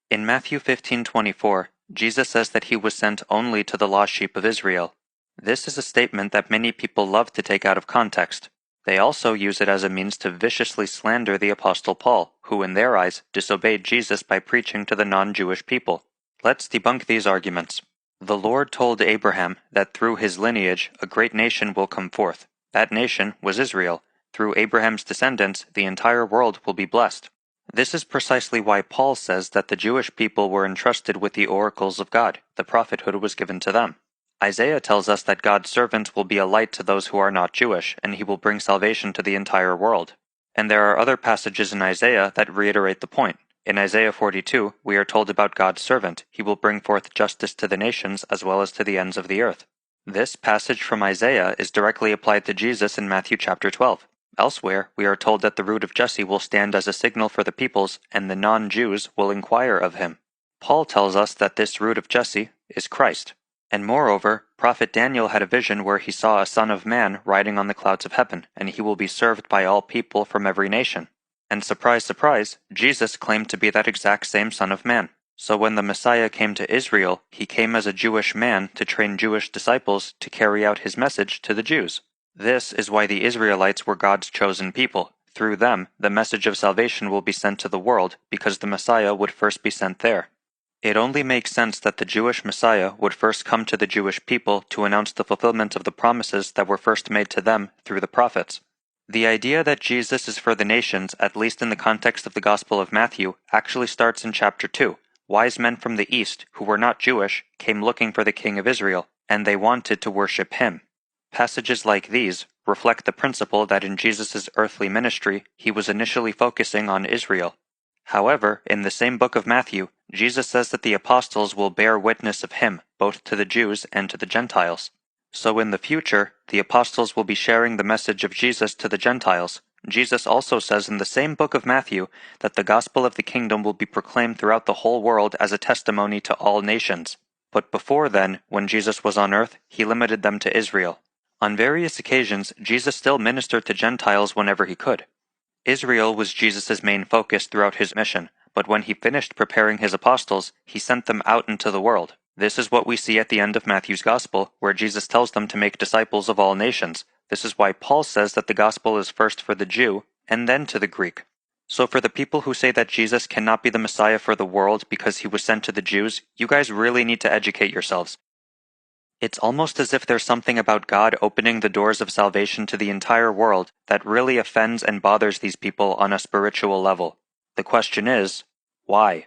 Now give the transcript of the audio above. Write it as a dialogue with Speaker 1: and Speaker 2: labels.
Speaker 1: In Matthew 15:24, Jesus says that he was sent only to the lost sheep of Israel. This is a statement that many people love to take out of context. They also use it as a means to viciously slander the Apostle Paul, who in their eyes disobeyed Jesus by preaching to the non-Jewish people. Let's debunk these arguments. The Lord told Abraham that through his lineage a great nation will come forth. That nation was Israel. Through Abraham's descendants, the entire world will be blessed. This is precisely why Paul says that the Jewish people were entrusted with the oracles of God. The prophethood was given to them. Isaiah tells us that God's servant will be a light to those who are not Jewish, and he will bring salvation to the entire world. And there are other passages in Isaiah that reiterate the point. In Isaiah 42, we are told about God's servant. He will bring forth justice to the nations as well as to the ends of the earth. This passage from Isaiah is directly applied to Jesus in Matthew chapter 12. Elsewhere, we are told that the root of Jesse will stand as a signal for the peoples, and the non-Jews will inquire of him. Paul tells us that this root of Jesse is Christ. And moreover, prophet Daniel had a vision where he saw a Son of Man riding on the clouds of heaven, and he will be served by all people from every nation. And surprise, surprise, Jesus claimed to be that exact same Son of Man. So when the Messiah came to Israel, he came as a Jewish man to train Jewish disciples to carry out his message to the Jews. This is why the Israelites were God's chosen people. Through them, the message of salvation will be sent to the world, because the Messiah would first be sent there. It only makes sense that the Jewish Messiah would first come to the Jewish people to announce the fulfillment of the promises that were first made to them through the prophets. The idea that Jesus is for the nations, at least in the context of the Gospel of Matthew, actually starts in chapter 2. Wise men from the east, who were not Jewish, came looking for the King of Israel, and they wanted to worship him. Passages like these reflect the principle that in Jesus' earthly ministry, he was initially focusing on Israel. However, in the same book of Matthew, Jesus says that the apostles will bear witness of him, both to the Jews and to the Gentiles. So in the future, the apostles will be sharing the message of Jesus to the Gentiles. Jesus also says in the same book of Matthew that the gospel of the kingdom will be proclaimed throughout the whole world as a testimony to all nations. But before then, when Jesus was on earth, he limited them to Israel. On various occasions, Jesus still ministered to Gentiles whenever he could. Israel was Jesus' main focus throughout his mission, but when he finished preparing his apostles, he sent them out into the world. This is what we see at the end of Matthew's Gospel, where Jesus tells them to make disciples of all nations. This is why Paul says that the Gospel is first for the Jew, and then to the Greek. So for the people who say that Jesus cannot be the Messiah for the world because he was sent to the Jews, you guys really need to educate yourselves. It's almost as if there's something about God opening the doors of salvation to the entire world that really offends and bothers these people on a spiritual level. The question is, why?